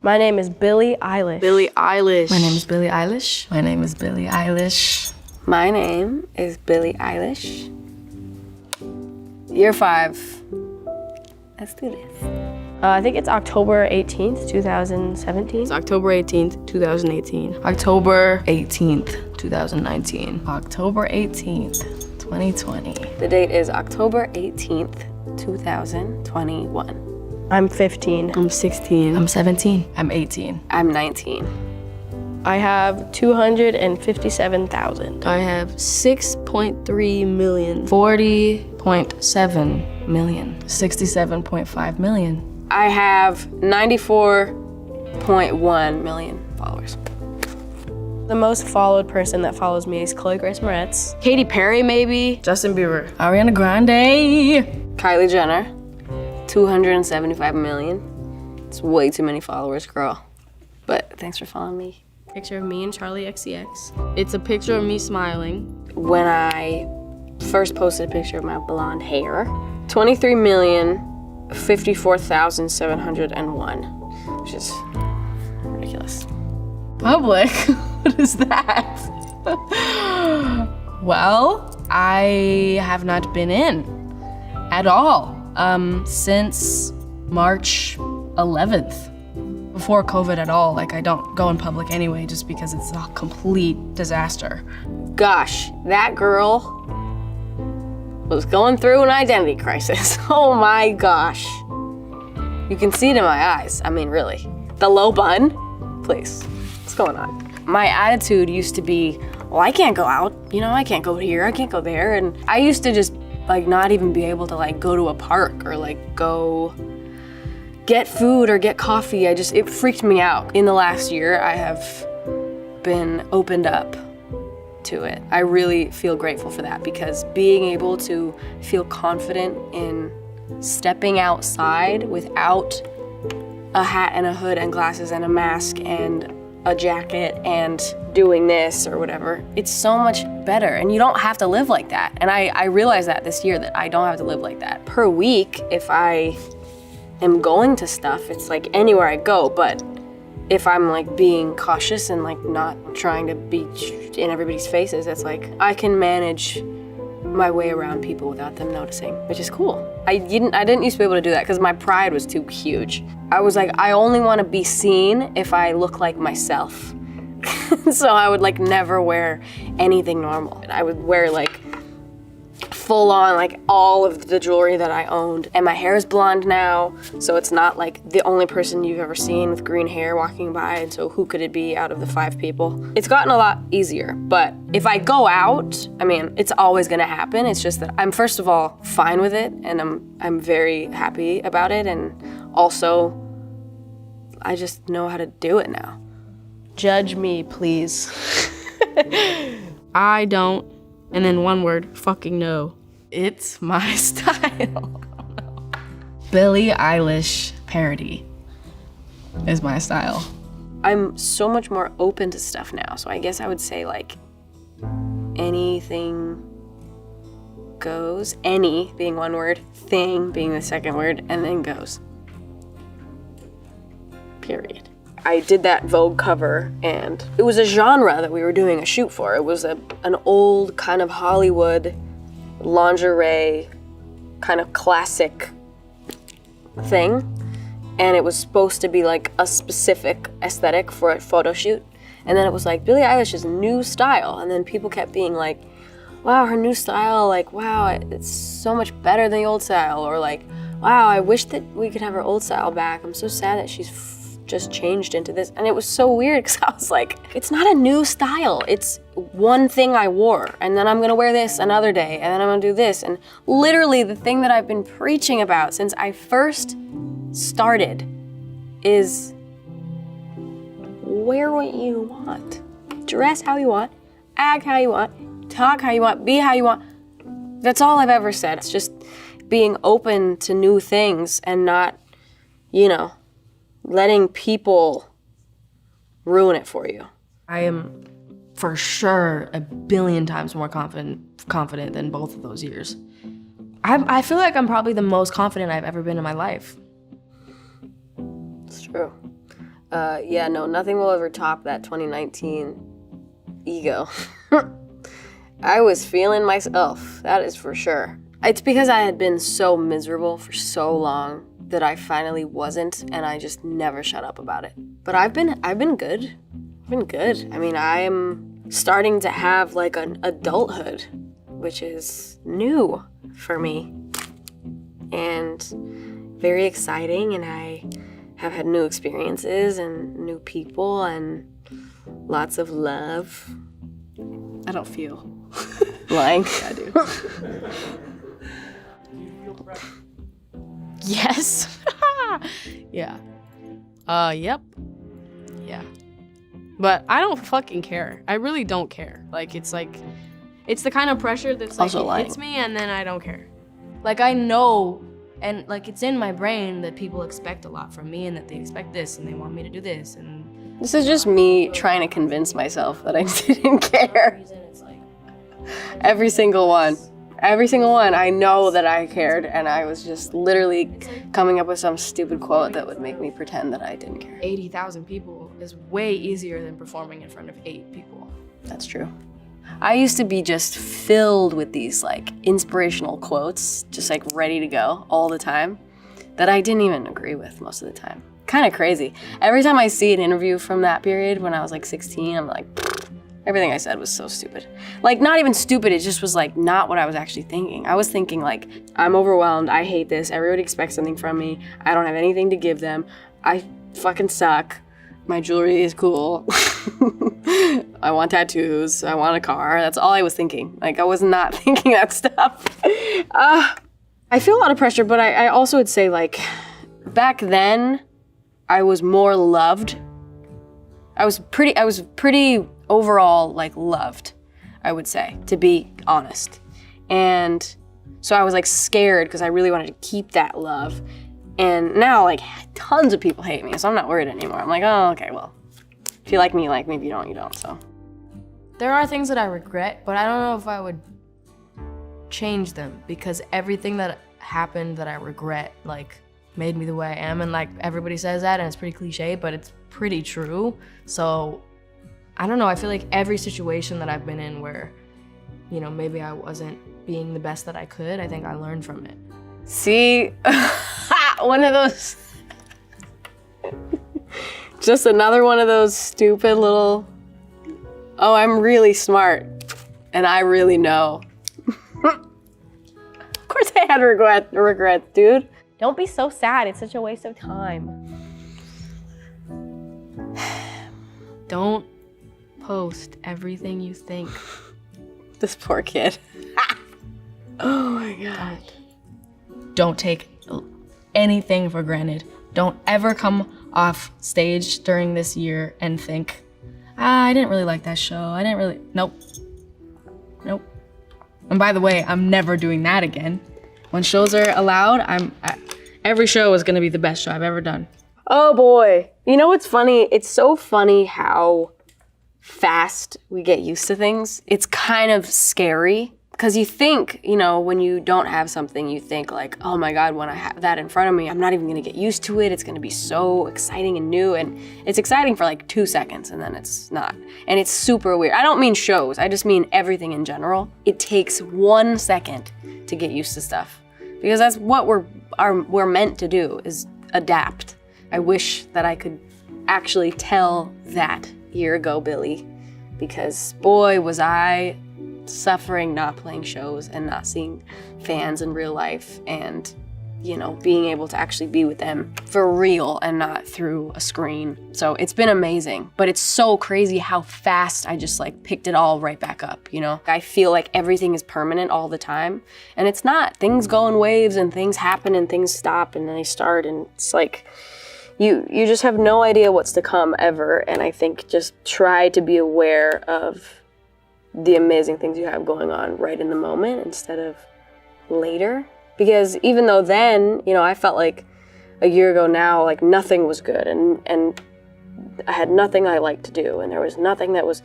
My name is Billie Eilish. Billie Eilish. My name is Billie Eilish. My name is Billie Eilish. My name is Billie Eilish. Year 5. Let's do this. I think it's October 18th, 2017. It's October 18th, 2018. October 18th, 2019. October 18th, 2020. The date is October 18th, 2021. I'm 15. I'm 16. I'm 17. I'm 18. I'm 19. I have 257,000. I have 6.3 million. 40.7 million. 67.5 million. I have 94.1 million followers. The most followed person that follows me is Chloe Grace Moretz. Katy Perry, maybe. Justin Bieber. Ariana Grande. Kylie Jenner. 275 million. It's way too many followers, girl. But thanks for following me. Picture of me and Charlie XCX. It's a picture of me smiling. When I first posted a picture of my blonde hair, 23,054,701, which is ridiculous. Public? What is that? Well, I have not been in at all since March 11th. Before COVID at all. Like, I don't go in public anyway just because it's a complete disaster. Gosh, that girl was going through an identity crisis. Oh my gosh. You can see it in my eyes. I mean, really. The low bun? Please, what's going on? My attitude used to be, well, I can't go out. You know, I can't go here, I can't go there. And I used to just, like, not even be able to, like, go to a park or, like, go get food or get coffee. It freaked me out. In the last year, I have been opened up to it. I really feel grateful for that because being able to feel confident in stepping outside without a hat and a hood and glasses and a mask and a jacket and doing this or whatever, it's so much better. And you don't have to live like that. And I realized that this year that I don't have to live like that. Per week, if I am going to stuff, it's like anywhere I go, but if I'm like being cautious and like not trying to be in everybody's faces, it's like I can manage my way around people without them noticing, which is cool. I didn't used to be able to do that because my pride was too huge. I was like, I only want to be seen if I look like myself. So I would like never wear anything normal. I would wear like full on like all of the jewelry that I owned. And my hair is blonde now, so it's not like the only person you've ever seen with green hair walking by, and so who could it be out of the 5 people? It's gotten a lot easier, but if I go out, I mean, it's always gonna happen. It's just that I'm first of all fine with it, and I'm very happy about it, and also I just know how to do it now. Judge me, please. I don't. And then one word, fucking no. It's my style. Billie Eilish parody is my style. I'm so much more open to stuff now, so I guess I would say like anything goes. Any being one word, thing being the second word, and then goes. Period. I did that Vogue cover, and it was a genre that we were doing a shoot for. It was an old kind of Hollywood lingerie kind of classic thing, and it was supposed to be like a specific aesthetic for a photo shoot. And then it was like Billie Eilish's new style, and then people kept being like, wow, her new style, like, wow, it's so much better than the old style, or like, wow, I wish that we could have her old style back. I'm so sad that she's just changed into this. And it was so weird because I was like, it's not a new style. It's one thing I wore, and then I'm gonna wear this another day, and then I'm gonna do this. And literally the thing that I've been preaching about since I first started is wear what you want. Dress how you want, act how you want, talk how you want, be how you want. That's all I've ever said. It's just being open to new things and not, you know, letting people ruin it for you. I am for sure a billion times more confident than both of those years. I feel like I'm probably the most confident I've ever been in my life. It's true. Yeah, no, nothing will ever top that 2019 ego. I was feeling myself, that is for sure. It's because I had been so miserable for so long that I finally wasn't, and I just never shut up about it. But I've been good. I've been good. I mean, I'm starting to have like an adulthood, which is new for me and very exciting, and I have had new experiences and new people and lots of love. I don't feel. Lying. Yeah, I do. Yes. Yeah. Yep. Yeah. But I don't fucking care. I really don't care. Like, it's the kind of pressure that's like, Also it hits me and then I don't care. Like, I know, and like, it's in my brain that people expect a lot from me and that they expect this and they want me to do this, and This is just me trying to convince myself that I didn't care. Every single one. Every single one. I know that I cared, and I was just literally coming up with some stupid quote that would make me pretend that I didn't care. 80,000 people is way easier than performing in front of 8 people. That's true. I used to be just filled with these like inspirational quotes, just like ready to go all the time, that I didn't even agree with most of the time. Kind of crazy. Every time I see an interview from that period when I was like 16, I'm like, everything I said was so stupid. Like, not even stupid, it just was like not what I was actually thinking. I was thinking like, I'm overwhelmed, I hate this, everybody expects something from me, I don't have anything to give them, I fucking suck, my jewelry is cool, I want tattoos, I want a car, that's all I was thinking. Like, I was not thinking that stuff. I feel a lot of pressure, but I also would say like, back then, I was more loved. I was pretty overall like loved, I would say, to be honest. And so I was like scared because I really wanted to keep that love. And now like tons of people hate me, so I'm not worried anymore. I'm like, oh, okay, well, if you like me, like me, if you don't, so. There are things that I regret, but I don't know if I would change them, because everything that happened that I regret like made me the way I am, and like everybody says that and it's pretty cliche, but it's pretty true. So I don't know, I feel like every situation that I've been in where, you know, maybe I wasn't being the best that I could, I think I learned from it. See, one of those, just another one of those stupid little, oh, I'm really smart and I really know. Of course I had regrets, dude. Don't be so sad, it's such a waste of time. Don't post everything you think. This poor kid. Oh my God. Don't take anything for granted. Don't ever come off stage during this year and think, I didn't really like that show. Nope. And by the way, I'm never doing that again. When shows are allowed, every show is gonna be the best show I've ever done. Oh boy. You know what's funny? It's so funny how fast we get used to things. It's kind of scary because you think, you know, when you don't have something, you think like, oh my God, when I have that in front of me, I'm not even gonna get used to it. It's gonna be so exciting and new. And it's exciting for like 2 seconds and then it's not. And it's super weird. I don't mean shows, I just mean everything in general. It takes 1 second to get used to stuff because that's what we're meant to do, is adapt. I wish that I could actually tell that year ago Billie, because boy was I suffering not playing shows and not seeing fans in real life and, you know, being able to actually be with them for real and not through a screen. So it's been amazing, but it's so crazy how fast I just like picked it all right back up, you know? I feel like everything is permanent all the time, and it's not. Things go in waves and things happen and things stop and then they start, and it's like, you just have no idea what's to come ever. And I think just try to be aware of the amazing things you have going on right in the moment instead of later. Because even though then, you know, I felt like a year ago now, like nothing was good and I had nothing I liked to do, and there was nothing that was,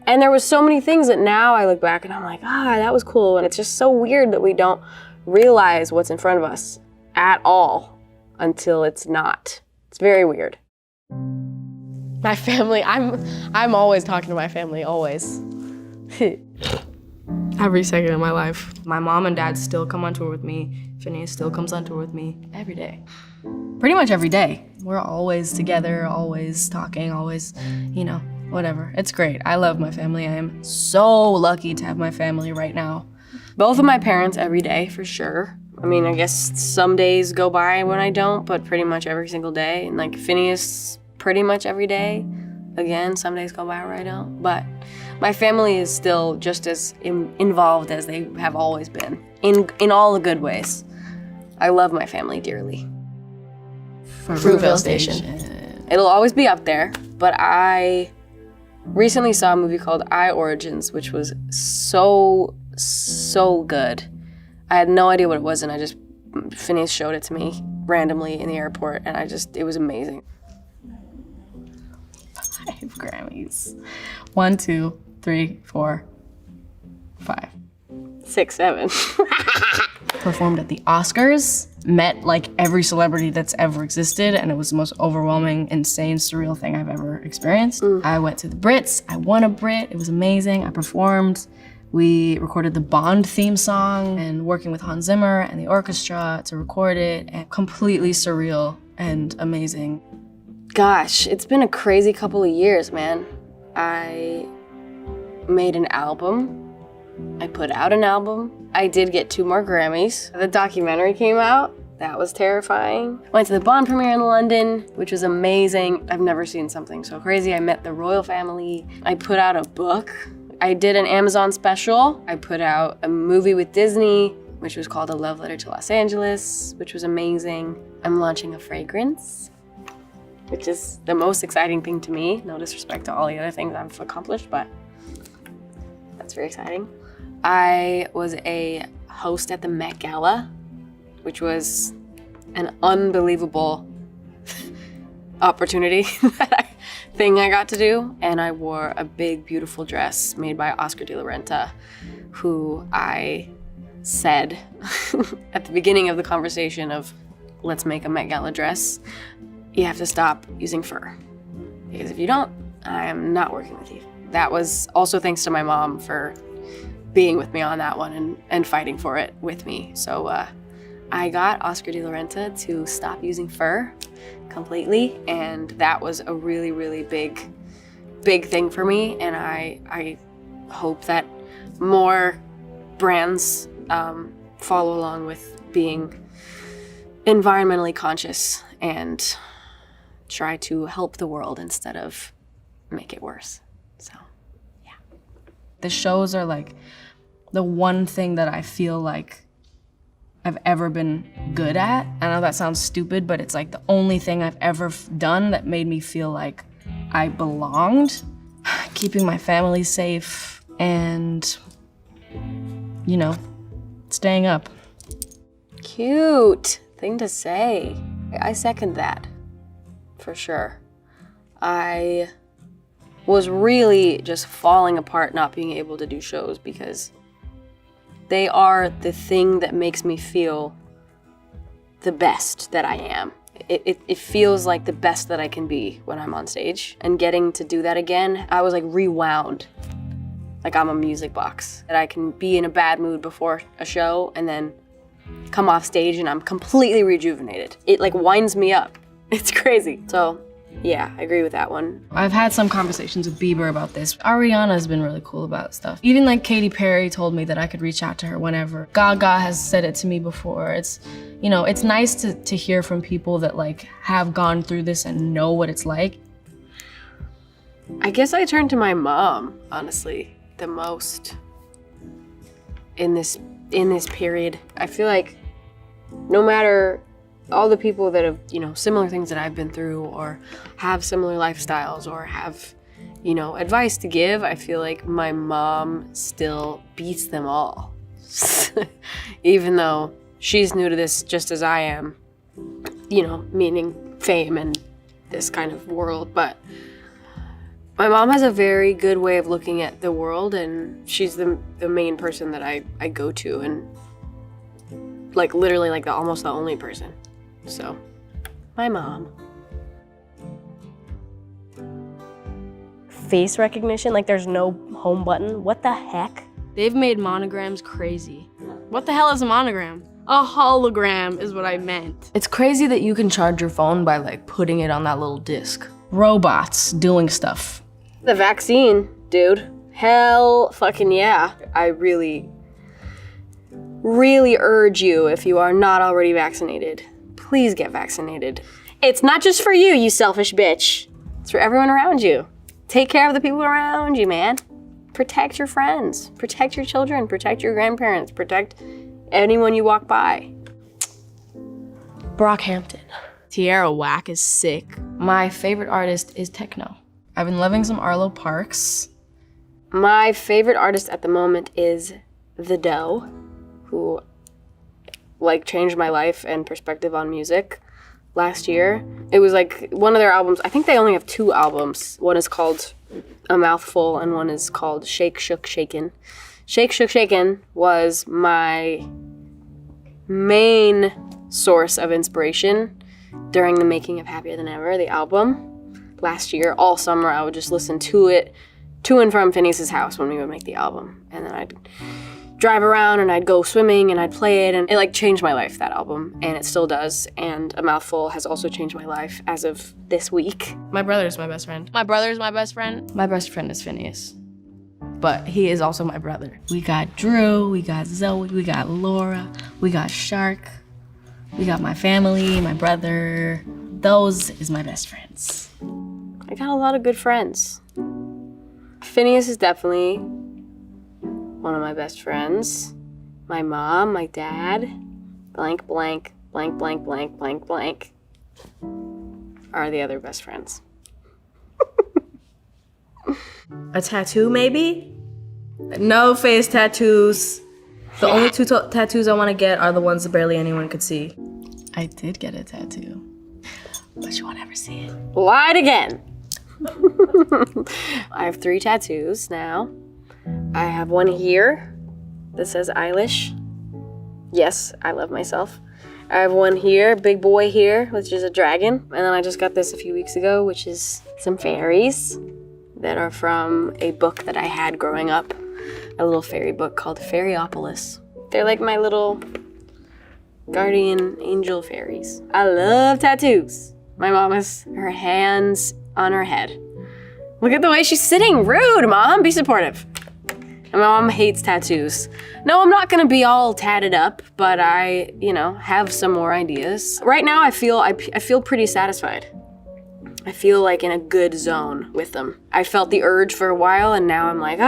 and there was so many things that now I look back and I'm like, that was cool. And it's just so weird that we don't realize what's in front of us at all until it's not. It's very weird. My family, I'm always talking to my family, always. Every second of my life. My mom and dad still come on tour with me. Phineas still comes on tour with me every day. Pretty much every day. We're always together, always talking, always, whatever. It's great. I love my family. I am so lucky to have my family right now. Both of my parents every day, for sure. I mean, I guess some days go by when I don't, but pretty much every single day. And like Phineas, pretty much every day. Again, some days go by where I don't. But my family is still just as involved as they have always been, in all the good ways. I love my family dearly. Fruitvale Station. It'll always be up there, but I recently saw a movie called I Origins, which was so good. I had no idea what it was, and Phineas showed it to me randomly in the airport, and it was amazing. 5 Grammys. 1, 2, 3, 4, 5. 6, 7. Performed at the Oscars, met like every celebrity that's ever existed, and it was the most overwhelming, insane, surreal thing I've ever experienced. I went to the Brits, I won a Brit, it was amazing. I performed. We recorded the Bond theme song and working with Hans Zimmer and the orchestra to record it, and completely surreal and amazing. Gosh, it's been a crazy couple of years, man. I made an album. I put out an album. I did get 2 more Grammys. The documentary came out. That was terrifying. Went to the Bond premiere in London, which was amazing. I've never seen something so crazy. I met the royal family. I put out a book. I did an Amazon special. I put out a movie with Disney, which was called A Love Letter to Los Angeles, which was amazing. I'm launching a fragrance, which is the most exciting thing to me. No disrespect to all the other things I've accomplished, but that's very exciting. I was a host at the Met Gala, which was an unbelievable opportunity thing I got to do. And I wore a big, beautiful dress made by Oscar de la Renta, who I said at the beginning of the conversation of, let's make a Met Gala dress, you have to stop using fur. Because if you don't, I am not working with you. That was also thanks to my mom for being with me on that one and fighting for it with me. So I got Oscar de la Renta to stop using fur completely, and that was a really, really big thing for me. And I hope that more brands follow along with being environmentally conscious and try to help the world instead of make it worse. So, yeah. The shows are like the one thing that I feel like I've ever been good at. I know that sounds stupid, but it's like the only thing I've ever done that made me feel like I belonged. Keeping my family safe and, staying up. Cute thing to say. I second that, for sure. I was really just falling apart not being able to do shows because they are the thing that makes me feel the best that I am. It feels like the best that I can be when I'm on stage. And getting to do that again, I was like rewound. Like I'm a music box. That I can be in a bad mood before a show and then come off stage and I'm completely rejuvenated. It like winds me up. It's crazy. So yeah, I agree with that one. I've had some conversations with Bieber about this. Ariana's been really cool about stuff. Even like Katy Perry told me that I could reach out to her whenever. Gaga has said it to me before. It's, it's nice to hear from people that like have gone through this and know what it's like. I guess I turn to my mom, honestly, the most in this period. I feel like no matter all the people that have, similar things that I've been through or have similar lifestyles or have, advice to give, I feel like my mom still beats them all. Even though she's new to this just as I am, meaning fame and this kind of world. But my mom has a very good way of looking at the world, and she's the main person that I go to, and like literally like almost the only person. So, my mom. face recognition. Like there's no home button. What the heck? They've made monograms crazy. What the hell is a monogram? A hologram is what I meant. It's crazy that you can charge your phone by like putting it on that little disc. Robots doing stuff. The vaccine, dude. Hell fucking yeah. I really urge you, if you are not already vaccinated, please get vaccinated. It's not just for you, you selfish bitch. It's for everyone around you. Take care of the people around you, man. Protect your friends, protect your children, protect your grandparents, protect anyone you walk by. Brockhampton. Tierra Whack is sick. My favorite artist is techno. I've been loving some Arlo Parks. My favorite artist at the moment is The Doe, who like changed my life and perspective on music last year. It was like one of their albums. I think they only have 2 albums. One is called A Mouthful and one is called Shake, Shook, Shaken. Shake, Shook, Shaken was my main source of inspiration during the making of Happier Than Ever, the album. Last year, all summer, I would just listen to it to and from Phineas's house when we would make the album. And then I'd drive around and I'd go swimming and I'd play it, and it like changed my life, that album, and it still does. And A Mouthful has also changed my life as of this week. My brother's my best friend. My brother's my best friend. My best friend is Phineas, but he is also my brother. We got Drew, we got Zoe, we got Laura, we got Shark, we got my family, my brother. Those is my best friends. I got a lot of good friends. Phineas is definitely one of my best friends. My mom, my dad, blank, blank, blank, blank, blank, blank, blank, are the other best friends. A tattoo, maybe? No face tattoos. The only 2 tattoos I want to get are the ones that barely anyone could see. I did get a tattoo, but you won't ever see it. Lied again. I have 3 tattoos now. I have one here that says Eilish. Yes, I love myself. I have one here, big boy here, which is a dragon. And then I just got this a few weeks ago, which is some fairies that are from a book that I had growing up. A little fairy book called Fairyopolis. They're like my little guardian angel fairies. I love tattoos. My mom has her hands on her head. Look at the way she's sitting. Rude, Mom. Be supportive. And my mom hates tattoos. No, I'm not gonna be all tatted up, but I, have some more ideas. Right now, I feel pretty satisfied. I feel like in a good zone with them. I felt the urge for a while, and now I'm like,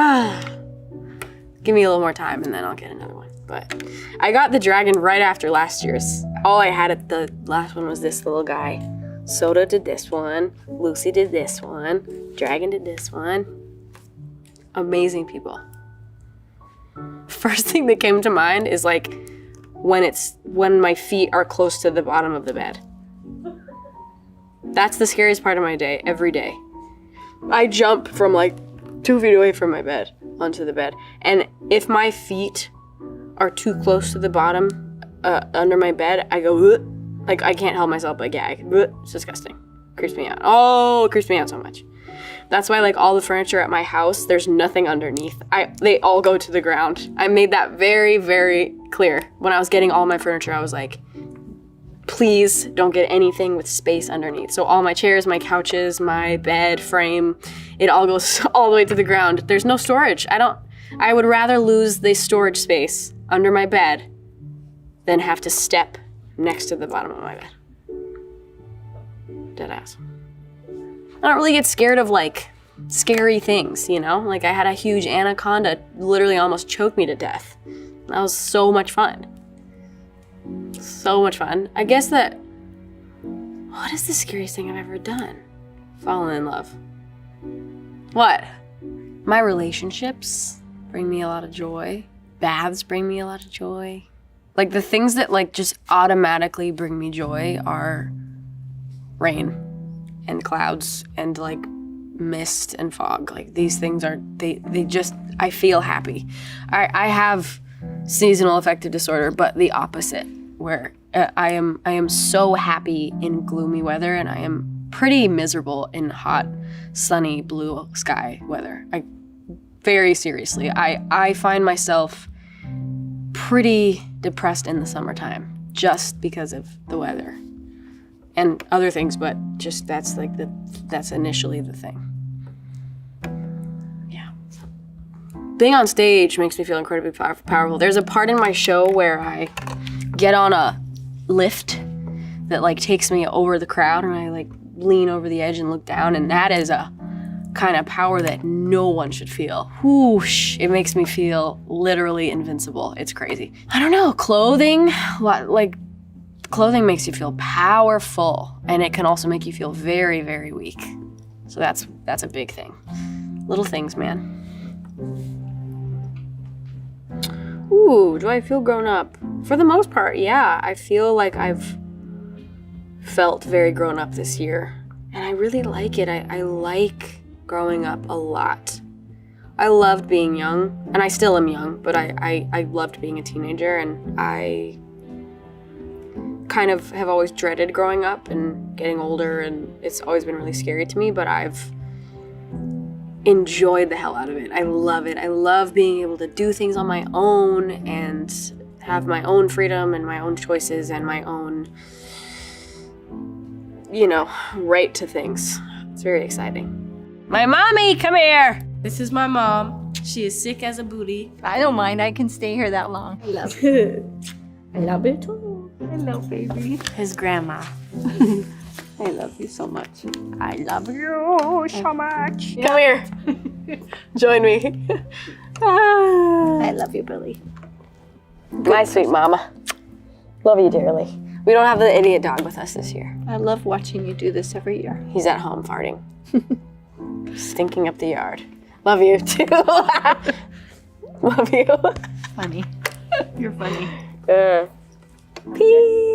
give me a little more time, and then I'll get another one. But I got the dragon right after last year's. All I had at the last one was this little guy. Soda did this one, Lucy did this one, Dragon did this one. Amazing people. First thing that came to mind is like when my feet are close to the bottom of the bed. That's the scariest part of my day, every day. I jump from like 2 feet away from my bed onto the bed. And if my feet are too close to the bottom under my bed, I go, ugh. Like, I can't help myself but gag. It's disgusting. Creeps me out. Oh, it creeps me out so much. That's why, like, all the furniture at my house, there's nothing underneath. They all go to the ground. I made that very, very clear. When I was getting all my furniture, I was like, please don't get anything with space underneath. So all my chairs, my couches, my bed frame, it all goes all the way to the ground. There's no storage. I would rather lose the storage space under my bed than have to step next to the bottom of my bed. Deadass. I don't really get scared of like scary things, Like I had a huge anaconda literally almost choke me to death. That was so much fun. So much fun. I guess what is the scariest thing I've ever done? Fallen in love. What? My relationships bring me a lot of joy. Baths bring me a lot of joy. Like the things that like just automatically bring me joy are rain and clouds and like mist and fog. Like these things are, they just, I feel happy. I have seasonal affective disorder, but the opposite, where I am so happy in gloomy weather, and I am pretty miserable in hot, sunny, blue sky weather. Very seriously, I find myself pretty depressed in the summertime just because of the weather and other things, but just that's initially the thing. Yeah. Being on stage makes me feel incredibly powerful. There's a part in my show where I get on a lift that like takes me over the crowd, and I like lean over the edge and look down, and that is a kind of power that no one should feel. Whoosh, it makes me feel literally invincible. It's crazy. I don't know, clothing makes you feel powerful, and it can also make you feel very, very weak. So that's a big thing. Little things, man. Ooh, do I feel grown up? For the most part, yeah. I feel like I've felt very grown up this year, and I really like it. I like growing up a lot. I loved being young, and I still am young, but I loved being a teenager, and I kind of have always dreaded growing up and getting older, and it's always been really scary to me, but I've enjoyed the hell out of it. I love it. I love being able to do things on my own and have my own freedom and my own choices and my own, right to things. It's very exciting. My mommy, come here. This is my mom. She is sick as a booty. I don't mind. I can stay here that long. I love it. I love it too. Hello, baby. His grandma. I love you so much. I love you so much. Come here. Join me. I love you, Billy. My sweet mama. Love you dearly. We don't have the idiot dog with us this year. I love watching you do this every year. He's at home farting. Stinking up the yard. Love you too. Love you. Funny. You're funny. Peace.